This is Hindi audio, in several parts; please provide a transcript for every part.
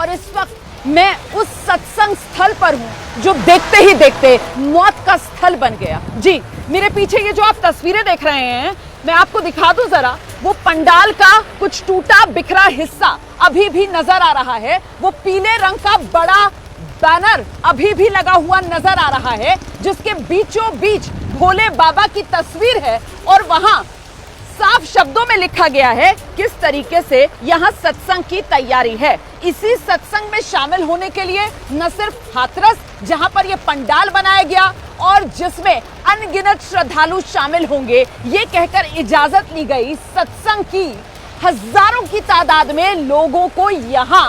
और इस वक्त मैं उस सत्संग स्थल पर हूं जो देखते ही देखते मौत का स्थल बन गया। जी, मेरे पीछे ये जो आप तस्वीरें देख रहे हैं, मैं आपको दिखा दूं जरा, वो पंडाल का कुछ टूटा बिखरा हिस्सा अभी भी नजर आ रहा है। वो पीले रंग का बड़ा बैनर अभी भी लगा हुआ नजर आ रहा है, जिसके बीचों बीच भोले बाबा की तस्वीर है और वहां साफ शब्दों में लिखा गया है किस तरीके से यहां सत्संग की तैयारी है। इसी सत्संग में शामिल होने के लिए न सिर्फ हाथरस, जहां पर यह पंडाल बनाया गया और जिसमें अनगिनत श्रद्धालु शामिल होंगे, ये कहकर इजाजत ली गई सत्संग की, हजारों की तादाद में लोगों को यहां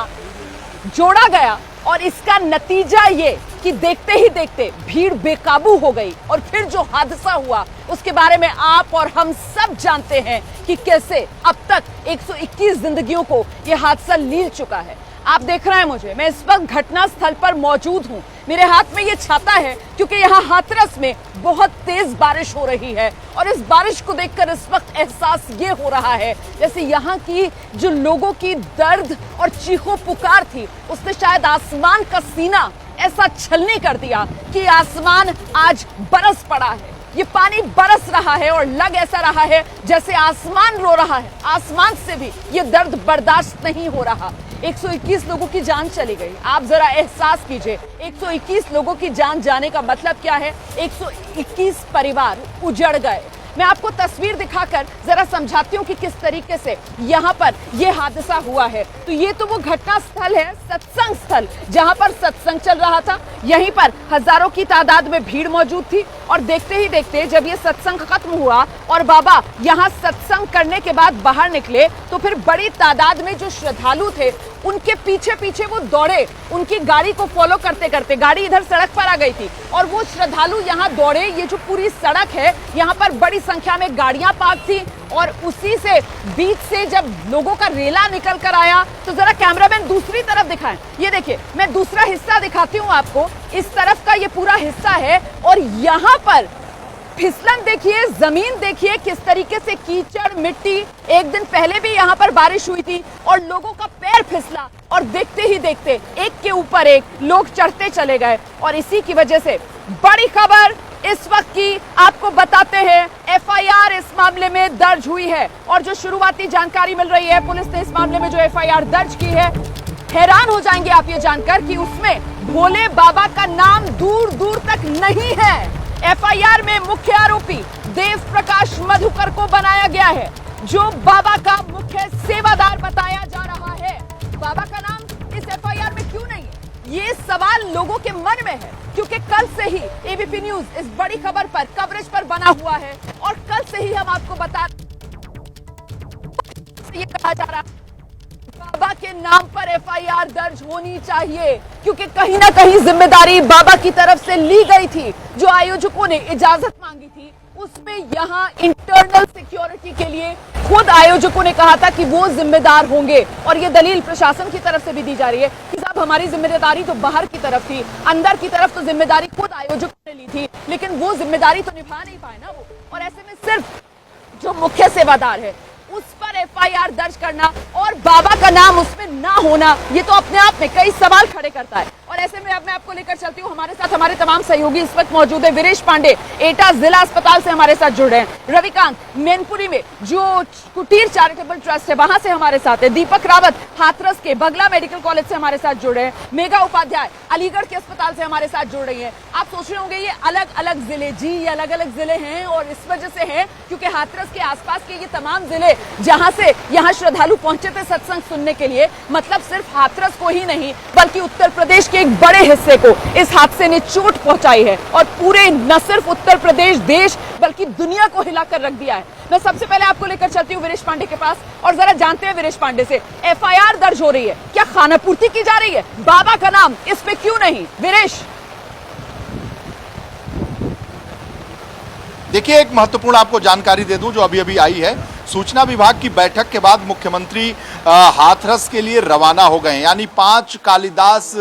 जोड़ा गया और इसका नतीजा ये कि देखते ही देखते भीड़ बेकाबू हो गई और फिर जो हादसा हुआ उसके बारे में आप और हम सब जानते हैं कि कैसे अब तक 121 जिंदगियों को यह हादसा लील चुका है। आप देख रहे हैं मुझे, मैं इस वक्त घटना स्थल पर मौजूद हूं। मेरे हाथ में ये छाता है क्योंकि यहाँ हाथरस में बहुत तेज बारिश हो रही है और इस बारिश को देखकर इस वक्त एहसास ये हो रहा है जैसे यहाँ की जो लोगों की दर्द और चीखों पुकार थी, उसने शायद आसमान का सीना ऐसा छलनी कर दिया कि आसमान आज बरस पड़ा है। ये पानी बरस रहा है और लग ऐसा रहा है जैसे आसमान रो रहा है। आसमान से भी ये दर्द बर्दाश्त नहीं हो रहा। 121 लोगों की जान चली गई। आप जरा एहसास कीजिए, 121 लोगों की जान जाने का मतलब क्या है? 121 परिवार उजड़ गए। मैं आपको तस्वीर दिखाकर जरा समझाती हूँ कि किस तरीके से यहाँ पर यह हादसा हुआ है। तो ये तो वो घटना स्थल है, सत्संग स्थल, जहाँ पर सत्संग चल रहा था। यहीं पर हजारों की तादाद में भीड़ मौजूद थी और देखते ही देखते जब ये सत्संग खत्म हुआ और बाबा यहाँ सत्संग करने के बाद बाहर निकले, तो फिर बड़ी तादाद में जो श्रद्धालु थे उनके पीछे पीछे वो दौड़े। उनकी गाड़ी को फॉलो करते करते गाड़ी इधर सड़क पर आ गई थी और वो श्रद्धालु यहाँ दौड़े। ये जो पूरी सड़क है, यहाँ पर बड़ी संख्या में गाड़ियां पार्क थी और उसी से बीच से जब लोगों का रेला निकल कर आया, तो जरा कैमरामैन दूसरी तरफ दिखाएं। ये देखिए, मैं दूसरा हिस्सा दिखाती हूँ आपको। इस तरफ का ये पूरा हिस्सा है और यहाँ पर फिसलन देखिए, जमीन देखिए किस तरीके से कीचड़ मिट्टी। एक दिन पहले भी यहाँ पर बारिश हुई थी और लोगों का पैर फिसला और देखते ही देखते एक के ऊपर एक लोग चढ़ते चले गए। और इसी की वजह से बड़ी खबर इस वक्त की आपको बताते हैं। एफआईआर इस मामले में दर्ज हुई है और जो शुरुआती जानकारी मिल रही है, पुलिस ने इस मामले में जो एफआईआर दर्ज की है, हैरान हो जाएंगे आप ये जानकर कि उसमें भोले बाबा का नाम दूर दूर तक नहीं है। एफआईआर में मुख्य आरोपी देव प्रकाश मधुकर को बनाया गया है, जो बाबा का मुख्य सेवादार बताया जा रहा है। बाबा का नाम इस एफआईआर में क्यों नहीं है, ये सवाल लोगों के मन में है, क्योंकि कल से ही एबीपी न्यूज इस बड़ी खबर पर कवरेज पर बना हुआ है और कल से ही हम आपको बता ये कहा जा रहा है बाबा के नाम पर एफआईआर दर्ज होनी चाहिए, क्योंकि कहीं ना कहीं जिम्मेदारी बाबा की तरफ से ली गई थी। जो आयोजकों ने इजाजत मांगी थी उसमें यहाँ इंटरनल सिक्योरिटी के लिए खुद आयोजकों ने कहा था कि वो जिम्मेदार होंगे और ये दलील प्रशासन की तरफ से भी दी जा रही है कि साहब हमारी जिम्मेदारी तो बाहर की तरफ थी, अंदर की तरफ तो जिम्मेदारी खुद आयोजकों ने ली थी, लेकिन वो जिम्मेदारी तो निभा नहीं पाए ना वो। और ऐसे में सिर्फ जो मुख्य सेवादार है उस पर एफआईआर दर्ज करना और बाबा का नाम उसमें ना होना, ये तो अपने आप में कई सवाल खड़े करता है। और ऐसे में अब मैं आपको लेकर चलती हूँ, हमारे साथ हमारे तमाम सहयोगी इस वक्त मौजूद है। वीरेश पांडे एटा जिला अस्पताल से हमारे साथ जुड़ रहे हैं, रविकांत मैनपुरी में जो कुटीर चैरिटेबल ट्रस्ट है वहां से हमारे साथ है, दीपक रावत हाथरस के बगला मेडिकल कॉलेज से हमारे साथ जुड़ रहे हैं, मेघा उपाध्याय अलीगढ़ के अस्पताल से हमारे साथ जुड़ रही है। आप सोच रहे होंगे ये अलग अलग जिले, जी ये अलग अलग जिले हैं और इस वजह से है क्योंकि हाथरस के आसपास के ये तमाम जिले जहां से यहाँ श्रद्धालु पहुंचे थे सत्संग सुनने के लिए, मतलब सिर्फ हाथरस को ही नहीं बल्कि उत्तर प्रदेश के एक बड़े हिस्से को इस हादसे ने चोट पहुंचाई है और पूरे न सिर्फ उत्तर प्रदेश, देश बल्कि दुनिया को हिलाकर रख दिया है। मैं सबसे पहले आपको लेकर चलती हूँ वीरेश पांडे के पास और जरा जानते हैं वीरेश पांडे से, एफआईआर दर्ज हो रही है, क्या खानापूर्ति की जा रही है? बाबा का नाम इस पे क्यों नहीं? वीरेश, देखिए एक महत्वपूर्ण आपको जानकारी दे दूं जो अभी अभी आई है। सूचना विभाग की बैठक के बाद मुख्यमंत्री हाथरस के लिए रवाना हो गए, यानी 5 कालिदास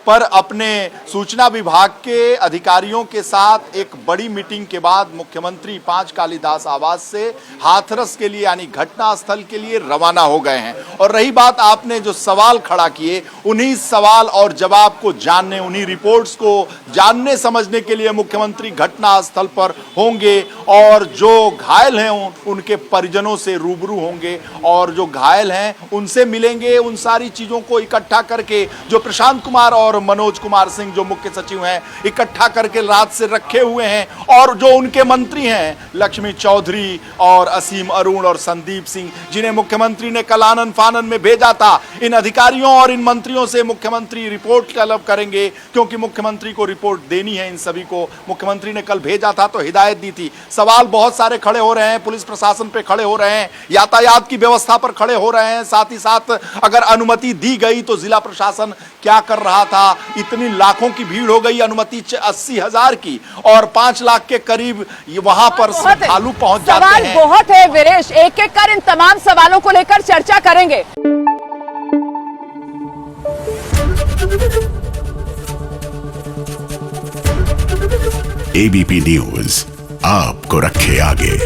पर अपने सूचना विभाग के अधिकारियों के साथ एक बड़ी मीटिंग के बाद मुख्यमंत्री 5 कालीदास आवास से हाथरस के लिए यानी घटना स्थल के लिए रवाना हो गए हैं। और रही बात आपने जो सवाल खड़ा किए, उन्हीं सवाल और जवाब को जानने, उन्हीं रिपोर्ट्स को जानने समझने के लिए मुख्यमंत्री घटना स्थल पर होंगे और जो घायल हैं उनके परिजनों से रूबरू होंगे और जो घायल हैं उनसे मिलेंगे। उन सारी चीजों को इकट्ठा करके जो प्रशांत कुमार और मनोज कुमार सिंह जो मुख्य सचिव हैं इकट्ठा करके रात से रखे हुए हैं और जो उनके मंत्री हैं लक्ष्मी चौधरी और असीम अरुण और संदीप सिंह, जिन्हें मुख्यमंत्री ने कल आनन फानन में भेजा था, इन अधिकारियों और इन मंत्रियों से मुख्यमंत्री रिपोर्ट तलब करेंगे क्योंकि मुख्यमंत्री को रिपोर्ट देनी है। इन सभी को मुख्यमंत्री ने कल भेजा था तो हिदायत दी थी। सवाल बहुत सारे खड़े हो रहे हैं, पुलिस प्रशासन पे खड़े हो रहे हैं, यातायात की व्यवस्था पर खड़े हो रहे हैं, साथ ही साथ अगर अनुमति दी गई तो जिला प्रशासन क्या कर रहा था। इतनी लाखों की भीड़ हो गई, अनुमति 80,000 की और 5 लाख के करीब वहां पर श्रद्धालु पहुंच जाते हैं। सवाल बहुत है वीरेश, एक एक कर इन तमाम सवालों को लेकर चर्चा करेंगे। एबीपी न्यूज आपको रखे आगे।